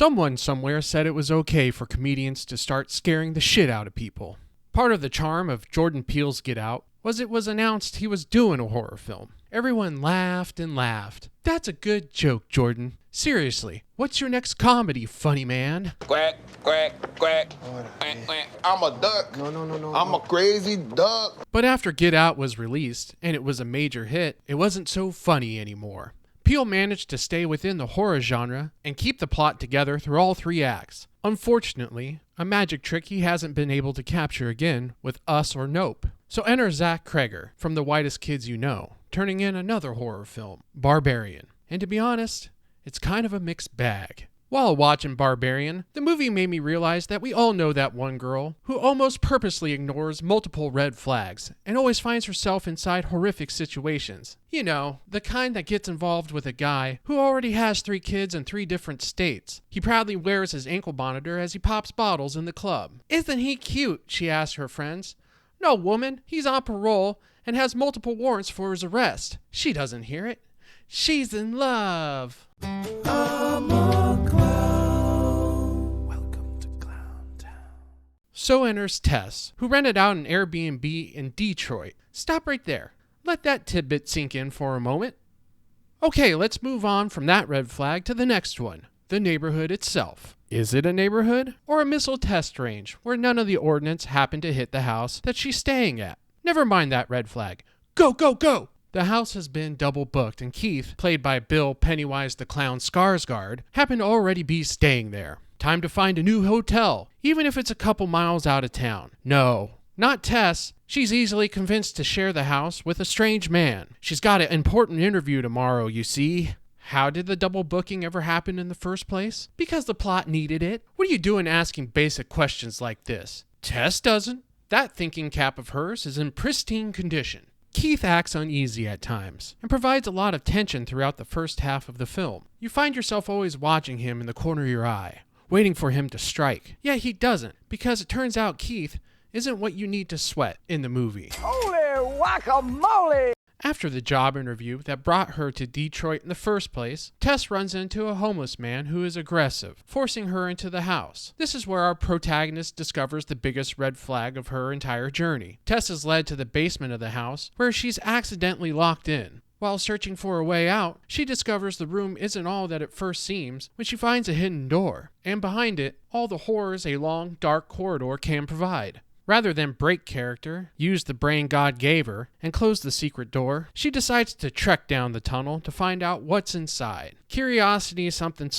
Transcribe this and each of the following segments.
Someone somewhere said it was okay for comedians to start scaring the shit out of people. Part of the charm of Jordan Peele's Get Out was it was announced he was doing a horror film. Everyone laughed and laughed. That's a good joke, Jordan. Seriously, what's your next comedy, funny man? Quack, quack, quack. Quack, quack. I'm a duck. No. I'm a crazy duck. But after Get Out was released, and it was a major hit, it wasn't so funny anymore. Peele managed to stay within the horror genre and keep the plot together through all 3 acts. Unfortunately, a magic trick he hasn't been able to capture again with Us or Nope. So enter Zach Kreger from The Whitest Kids You Know, turning in another horror film, Barbarian. And to be honest, it's kind of a mixed bag. While watching Barbarian, the movie made me realize that we all know that one girl who almost purposely ignores multiple red flags and always finds herself inside horrific situations. You know, the kind that gets involved with a guy who already has 3 kids in 3 different states. He proudly wears his ankle monitor as he pops bottles in the club. "Isn't he cute?" she asks her friends. "No, woman, he's on parole and has multiple warrants for his arrest." She doesn't hear it. She's in love. So enters Tess, who rented out an Airbnb in Detroit. Stop right there. Let that tidbit sink in for a moment. Okay, let's move on from that red flag to the next one, the neighborhood itself. Is it a neighborhood or a missile test range where none of the ordnance happened to hit the house that she's staying at? Never mind that red flag. Go, go, go! The house has been double booked, and Keith, played by Bill Pennywise the Clown Skarsgård, happened to already be staying there. Time to find a new hotel, even if it's a couple miles out of town. No, not Tess. She's easily convinced to share the house with a strange man. She's got an important interview tomorrow, you see. How did the double booking ever happen in the first place? Because the plot needed it. What are you doing asking basic questions like this? Tess doesn't. That thinking cap of hers is in pristine condition. Keith acts uneasy at times and provides a lot of tension throughout the first half of the film. You find yourself always watching him in the corner of your eye, waiting for him to strike. Yet he doesn't, because it turns out Keith isn't what you need to sweat in the movie. Holy guacamole! After the job interview that brought her to Detroit in the first place, Tess runs into a homeless man who is aggressive, forcing her into the house. This is where our protagonist discovers the biggest red flag of her entire journey. Tess is led to the basement of the house, where she's accidentally locked in. While searching for a way out, she discovers the room isn't all that it first seems when she finds a hidden door, and behind it, all the horrors a long, dark corridor can provide. Rather than break character, use the brain God gave her, and close the secret door, she decides to trek down the tunnel to find out what's inside. Curiosity something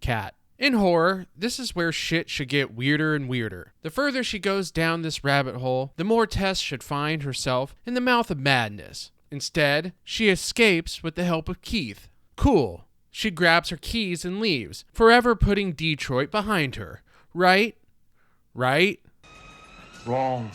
cat. In horror, this is where shit should get weirder and weirder. The further she goes down this rabbit hole, the more Tess should find herself in the mouth of madness. Instead, she escapes with the help of Keith. Cool. She grabs her keys and leaves, forever putting Detroit behind her. Right? Wrong.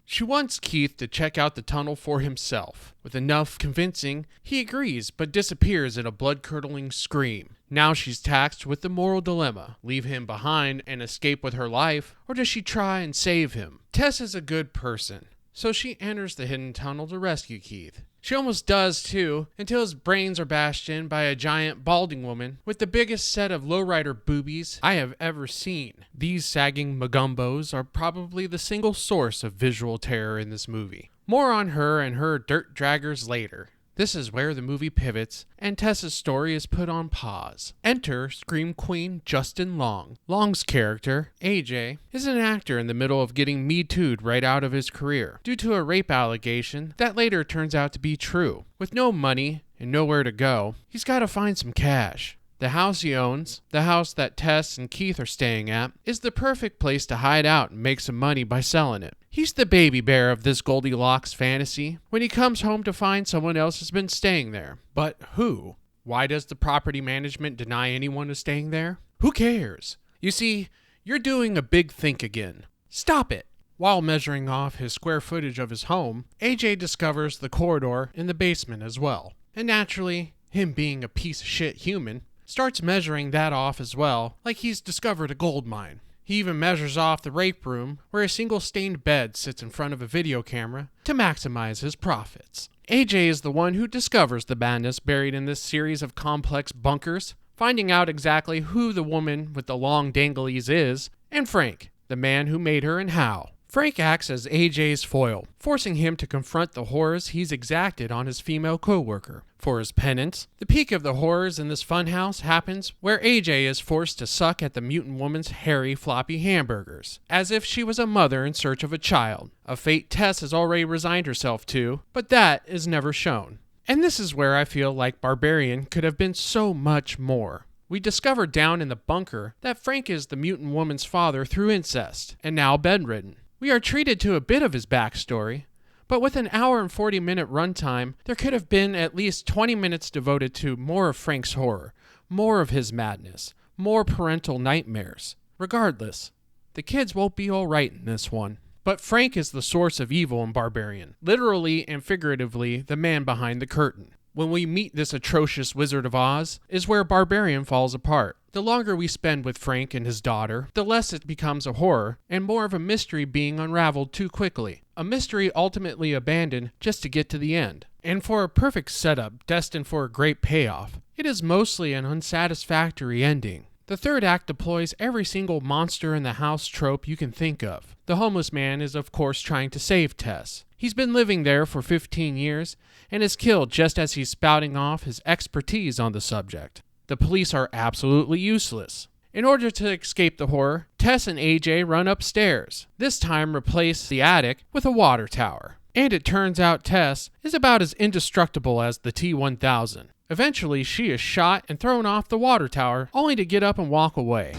She wants Keith to check out the tunnel for himself. With enough convincing, he agrees but disappears in a blood-curdling scream. Now she's taxed with the moral dilemma. Leave him behind and escape with her life, or does she try and save him? Tess is a good person, so she enters the hidden tunnel to rescue Keith. She almost does too, until his brains are bashed in by a giant balding woman with the biggest set of lowrider boobies I have ever seen. These sagging magumbos are probably the single source of visual terror in this movie. More on her and her dirt draggers later. This is where the movie pivots, and Tessa's story is put on pause. Enter Scream Queen Justin Long. Long's character, AJ, is an actor in the middle of getting Me Too'd right out of his career, due to a rape allegation that later turns out to be true. With no money and nowhere to go, he's got to find some cash. The house he owns, the house that Tess and Keith are staying at, is the perfect place to hide out and make some money by selling it. He's the baby bear of this Goldilocks fantasy when he comes home to find someone else has been staying there. But who? Why does the property management deny anyone is staying there? Who cares? You see, you're doing a big think again. Stop it! While measuring off his square footage of his home, AJ discovers the corridor in the basement as well. And naturally, him being a piece of shit human, starts measuring that off as well, like he's discovered a gold mine. He even measures off the rape room, where a single stained bed sits in front of a video camera, to maximize his profits. AJ is the one who discovers the madness buried in this series of complex bunkers, finding out exactly who the woman with the long danglies is, and Frank, the man who made her and how. Frank acts as AJ's foil, forcing him to confront the horrors he's exacted on his female co-worker. For his penance, the peak of the horrors in this funhouse happens where AJ is forced to suck at the mutant woman's hairy, floppy hamburgers, as if she was a mother in search of a child, a fate Tess has already resigned herself to, but that is never shown. And this is where I feel like Barbarian could have been so much more. We discover down in the bunker that Frank is the mutant woman's father through incest, and now bedridden. We are treated to a bit of his backstory, but with an hour and 40-minute runtime, there could have been at least 20 minutes devoted to more of Frank's horror, more of his madness, more parental nightmares. Regardless, the kids won't be alright in this one. But Frank is the source of evil in Barbarian, literally and figuratively the man behind the curtain. When we meet this atrocious Wizard of Oz, is where Barbarian falls apart. The longer we spend with Frank and his daughter, the less it becomes a horror, and more of a mystery being unraveled too quickly. A mystery ultimately abandoned just to get to the end. And for a perfect setup destined for a great payoff, it is mostly an unsatisfactory ending. The third act deploys every single monster in the house trope you can think of. The homeless man is of course trying to save Tess. He's been living there for 15 years and is killed just as he's spouting off his expertise on the subject. The police are absolutely useless. In order to escape the horror, Tess and AJ run upstairs. This time replace the attic with a water tower. And it turns out Tess is about as indestructible as the T-1000. Eventually, she is shot and thrown off the water tower, only to get up and walk away.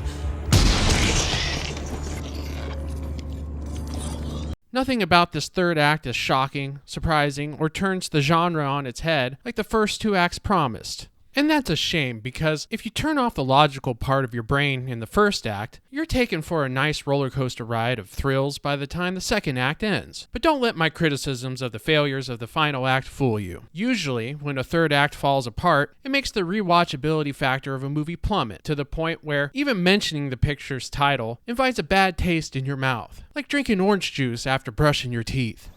Nothing about this third act is shocking, surprising, or turns the genre on its head like the first two acts promised. And that's a shame, because if you turn off the logical part of your brain in the first act, you're taken for a nice roller coaster ride of thrills by the time the second act ends. But don't let my criticisms of the failures of the final act fool you. Usually, when a third act falls apart, it makes the rewatchability factor of a movie plummet to the point where even mentioning the picture's title invites a bad taste in your mouth, like drinking orange juice after brushing your teeth.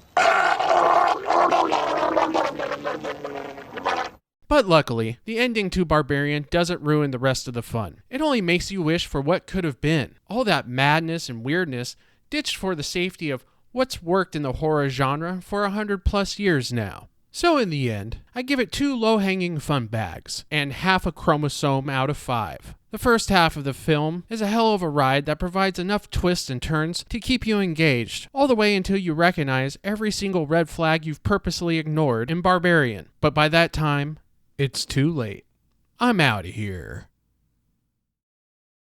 But luckily, the ending to Barbarian doesn't ruin the rest of the fun. It only makes you wish for what could have been. All that madness and weirdness ditched for the safety of what's worked in the horror genre for 100+ years now. So in the end, I give it 2 low-hanging fun bags, and half a chromosome out of 5. The first half of the film is a hell of a ride that provides enough twists and turns to keep you engaged, all the way until you recognize every single red flag you've purposely ignored in Barbarian. But by that time, it's too late. I'm out of here.